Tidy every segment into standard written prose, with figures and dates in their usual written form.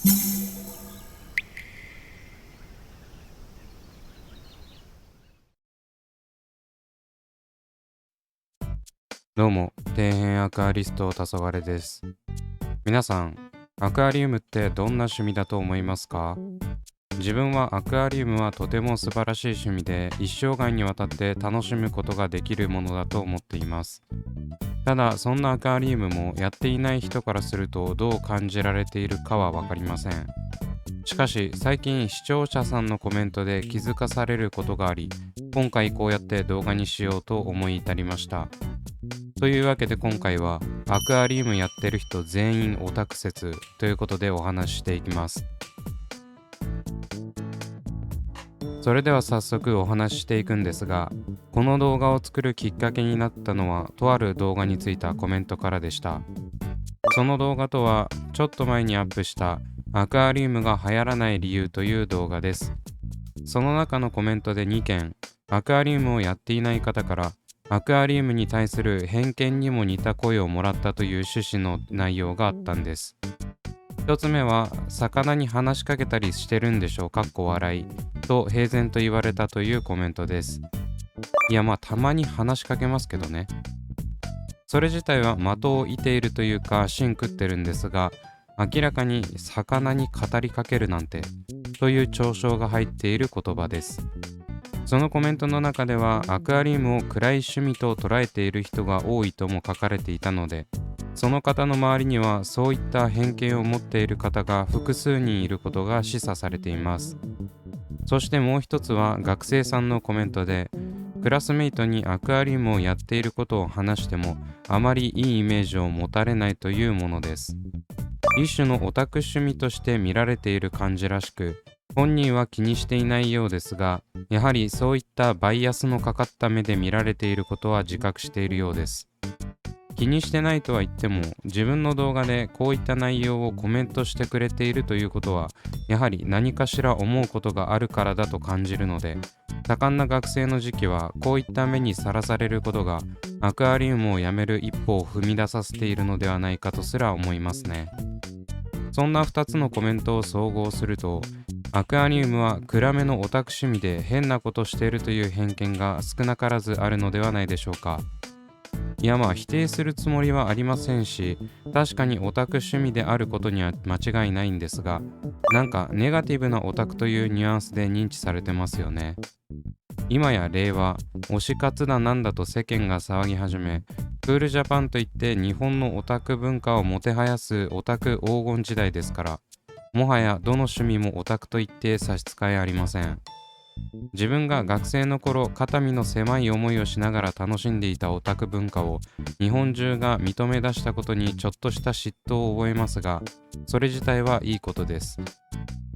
どうも、底辺アクアリスト黄昏です。皆さん、アクアリウムってどんな趣味だと思いますか？自分はアクアリウムはとても素晴らしい趣味で、一生涯にわたって楽しむことができるものだと思っています。ただ、そんなアクアリウムもやっていない人からするとどう感じられているかはわかりません。しかし、最近視聴者さんのコメントで気づかされることがあり、今回こうやって動画にしようと思い至りました。というわけで今回はアクアリウムやってる人全員オタク説ということでお話ししていきます。それでは早速お話ししていくんですが、この動画を作るきっかけになったのはとある動画についたコメントからでした。その動画とはちょっと前にアップしたアクアリウムが流行らない理由という動画です。その中のコメントで2件、アクアリウムをやっていない方からアクアリウムに対する偏見にも似た声をもらったという趣旨の内容があったんです。一つ目は、魚に話しかけたりしてるんでしょうかっこ笑いと平然と言われたというコメントです。いやたまに話しかけますけどね。それ自体は的を射ているというか芯食ってるんですが、明らかに魚に語りかけるなんてという嘲笑が入っている言葉です。そのコメントの中ではアクアリウムを暗い趣味と捉えている人が多いとも書かれていたので、その方の周りにはそういった偏見を持っている方が複数人いることが示唆されています。そしてもう一つは学生さんのコメントで、クラスメイトにアクアリウムをやっていることを話してもあまりいいイメージを持たれないというものです。一種のオタク趣味として見られている感じらしく、本人は気にしていないようですが、やはりそういったバイアスのかかった目で見られていることは自覚しているようです。気にしてないとは言っても、自分の動画でこういった内容をコメントしてくれているということは、やはり何かしら思うことがあるからだと感じるので、多感な学生の時期はこういった目にさらされることが、アクアリウムをやめる一歩を踏み出させているのではないかとすら思いますね。そんな2つのコメントを総合すると、アクアリウムは暗めのオタク趣味で変なことしているという偏見が少なからずあるのではないでしょうか。いや否定するつもりはありませんし、確かにオタク趣味であることには間違いないんですが、なんかネガティブなオタクというニュアンスで認知されてますよね。今や令和、推し活だなんだと世間が騒ぎ始め、クールジャパンといって日本のオタク文化をもてはやすオタク黄金時代ですから、もはやどの趣味もオタクと言って差し支えありません。自分が学生の頃、肩身の狭い思いをしながら楽しんでいたオタク文化を日本中が認め出したことにちょっとした嫉妬を覚えますが、それ自体はいいことです。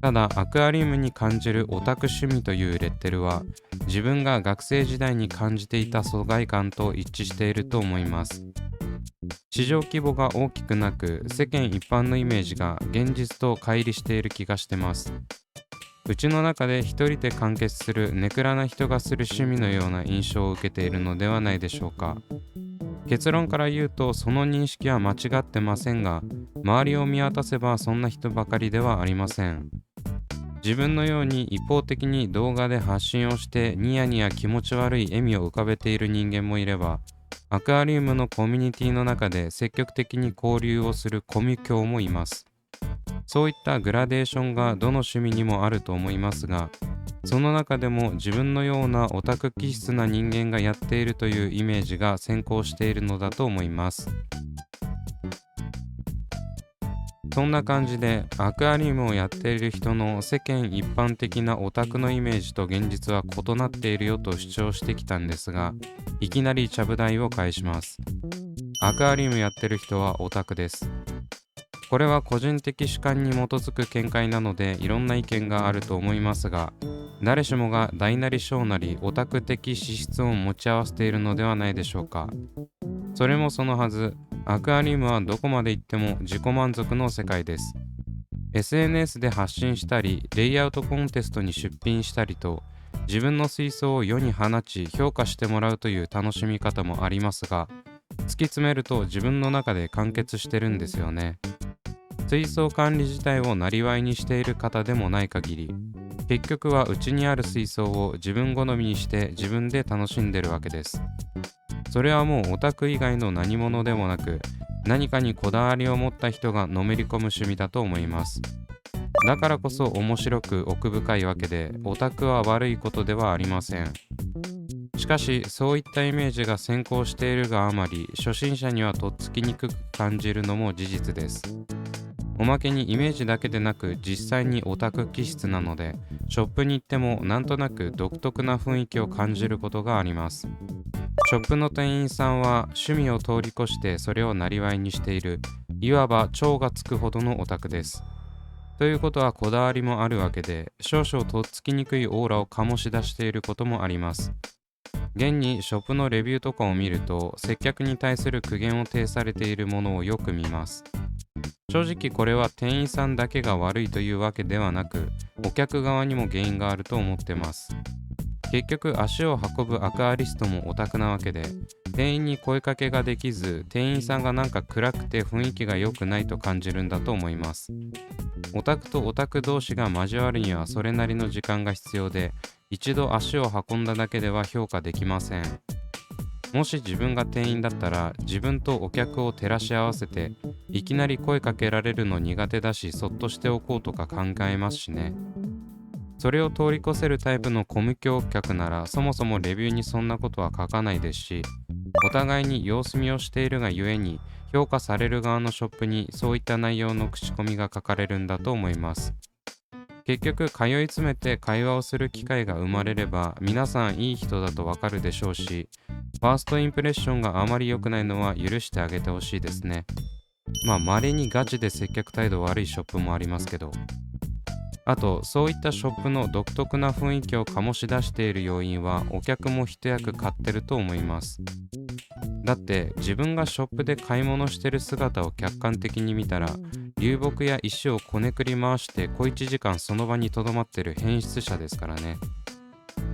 ただ、アクアリウムに感じるオタク趣味というレッテルは、自分が学生時代に感じていた疎外感と一致していると思います。市場規模が大きくなく、世間一般のイメージが現実と乖離している気がしてます。うちの中で一人で完結するネクラな人がする趣味のような印象を受けているのではないでしょうか。結論から言うと、その認識は間違ってませんが、周りを見渡せばそんな人ばかりではありません。自分のように一方的に動画で発信をしてニヤニヤ気持ち悪い笑みを浮かべている人間もいれば、アクアリウムのコミュニティの中で積極的に交流をするコミュ教もいます。そういったグラデーションがどの趣味にもあると思いますが、その中でも自分のようなオタク気質な人間がやっているというイメージが先行しているのだと思います。そんな感じでアクアリウムをやっている人の世間一般的なオタクのイメージと現実は異なっているよと主張してきたんですが、いきなりちゃぶ台を返します。アクアリウムやってる人はオタクです。これは個人的主観に基づく見解なのでいろんな意見があると思いますが、誰しもが大なり小なりオタク的資質を持ち合わせているのではないでしょうか。それもそのはず、アクアリウムはどこまで行っても自己満足の世界です。SNS で発信したり、レイアウトコンテストに出品したりと、自分の水槽を世に放ち評価してもらうという楽しみ方もありますが、突き詰めると自分の中で完結してるんですよね。水槽管理自体を生業にしている方でもない限り、結局はうちにある水槽を自分好みにして自分で楽しんでるわけです。それはもうオタク以外の何者でもなく、何かにこだわりを持った人がのめり込む趣味だと思います。だからこそ面白く奥深いわけで、オタクは悪いことではありません。しかし、そういったイメージが先行しているがあまり、初心者にはとっつきにくく感じるのも事実です。おまけにイメージだけでなく、実際にオタク気質なので、ショップに行ってもなんとなく独特な雰囲気を感じることがあります。ショップの店員さんは趣味を通り越してそれを生業にしている、いわば超がつくほどのオタクです。ということはこだわりもあるわけで、少々とっつきにくいオーラを醸し出していることもあります。現にショップのレビューとかを見ると、接客に対する苦言を呈されているものをよく見ます。正直これは店員さんだけが悪いというわけではなく、お客側にも原因があると思ってます。結局足を運ぶアクアリストもオタクなわけで、店員に声かけができず、店員さんがなんか暗くて雰囲気が良くないと感じるんだと思います。オタクとオタク同士が交わるにはそれなりの時間が必要で、一度足を運んだだけでは評価できません。もし自分が店員だったら、自分とお客を照らし合わせて、いきなり声かけられるの苦手だし、そっとしておこうとか考えますしね。それを通り越せるタイプのコミュ客なら、そもそもレビューにそんなことは書かないですし、お互いに様子見をしているがゆえに、評価される側のショップにそういった内容の口コミが書かれるんだと思います。結局通い詰めて会話をする機会が生まれれば、皆さんいい人だとわかるでしょうし、ファーストインプレッションがあまり良くないのは許してあげてほしいですね。稀にガチで接客態度悪いショップもありますけど。あと、そういったショップの独特な雰囲気を醸し出している要因は、お客も一役買ってると思います。だって自分がショップで買い物してる姿を客観的に見たら、流木や石をこねくり回して小1時間その場にとどまってる変質者ですからね。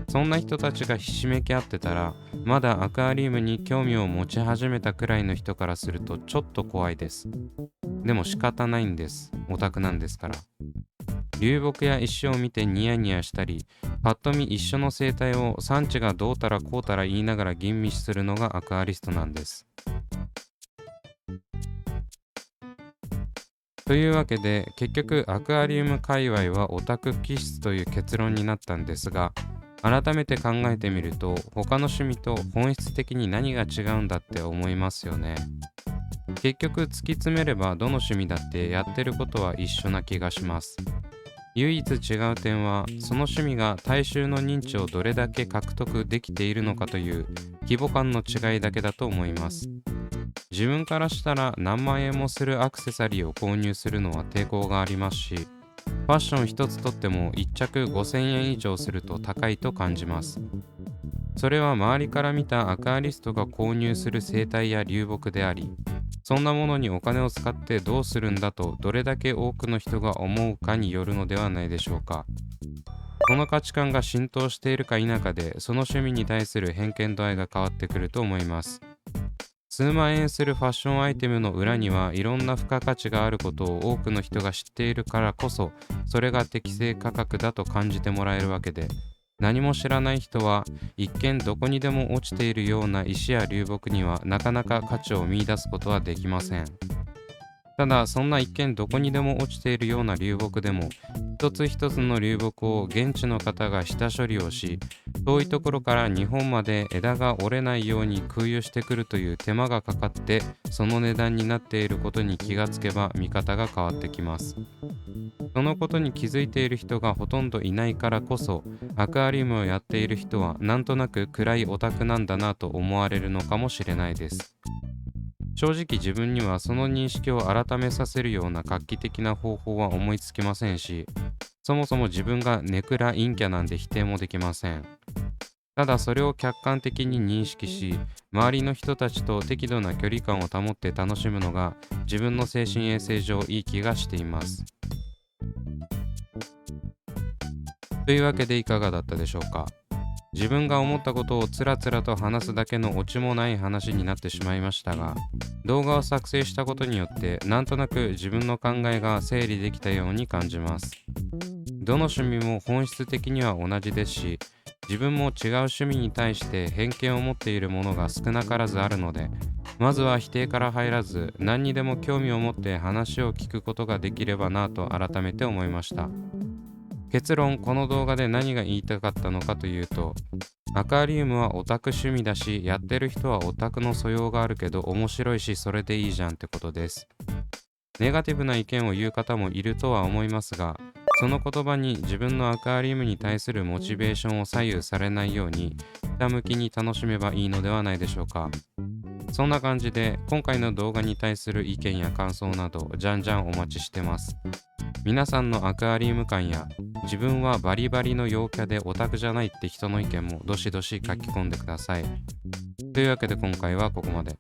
そんな人たちがひしめき合ってたら、まだアクアリウムに興味を持ち始めたくらいの人からするとちょっと怖いです。でも仕方ないんです。オタクなんですから。流木や石を見てニヤニヤしたり、パッと見一緒の生態を産地がどうたらこうたら言いながら吟味するのがアクアリストなんです。というわけで、結局アクアリウム界隈はオタク気質という結論になったんですが、改めて考えてみると、他の趣味と本質的に何が違うんだって思いますよね。結局突き詰めればどの趣味だってやってることは一緒な気がします。唯一違う点は、その趣味が大衆の認知をどれだけ獲得できているのかという規模感の違いだけだと思います。自分からしたら何万円もするアクセサリーを購入するのは抵抗がありますし、ファッション一つとっても1着5000円以上すると高いと感じます。それは周りから見たアクアリストが購入する生態や流木であり、そんなものにお金を使ってどうするんだとどれだけ多くの人が思うかによるのではないでしょうか。この価値観が浸透しているか否かで、その趣味に対する偏見度合いが変わってくると思います。数万円するファッションアイテムの裏にはいろんな付加価値があることを多くの人が知っているからこそ、それが適正価格だと感じてもらえるわけで、何も知らない人は一見どこにでも落ちているような石や流木にはなかなか価値を見出すことはできません。ただ、そんな一見どこにでも落ちているような流木でも、一つ一つの流木を現地の方が下処理をし、遠いところから日本まで枝が折れないように空輸してくるという手間がかかって、その値段になっていることに気がつけば見方が変わってきます。そのことに気づいている人がほとんどいないからこそ、アクアリウムをやっている人はなんとなく暗いオタクなんだなと思われるのかもしれないです。正直自分にはその認識を改めさせるような画期的な方法は思いつきませんし、そもそも自分がネクラ陰キャなんで否定もできません。ただそれを客観的に認識し、周りの人たちと適度な距離感を保って楽しむのが自分の精神衛生上いい気がしています。というわけでいかがだったでしょうか。自分が思ったことをつらつらと話すだけのオチもない話になってしまいましたが、動画を作成したことによってなんとなく自分の考えが整理できたように感じます。どの趣味も本質的には同じですし、自分も違う趣味に対して偏見を持っているものが少なからずあるので、まずは否定から入らず、何にでも興味を持って話を聞くことができればなと改めて思いました。結論、この動画で何が言いたかったのかというと、アクアリウムはオタク趣味だし、やってる人はオタクの素養があるけど面白いし、それでいいじゃんってことです。ネガティブな意見を言う方もいるとは思いますが、その言葉に自分のアクアリウムに対するモチベーションを左右されないように、ひたむきに楽しめばいいのではないでしょうか。そんな感じで、今回の動画に対する意見や感想など、じゃんじゃんお待ちしてます。皆さんのアクアリウム感や、自分はバリバリの陽キャでオタクじゃないって人の意見もどしどし書き込んでください。というわけで今回はここまで。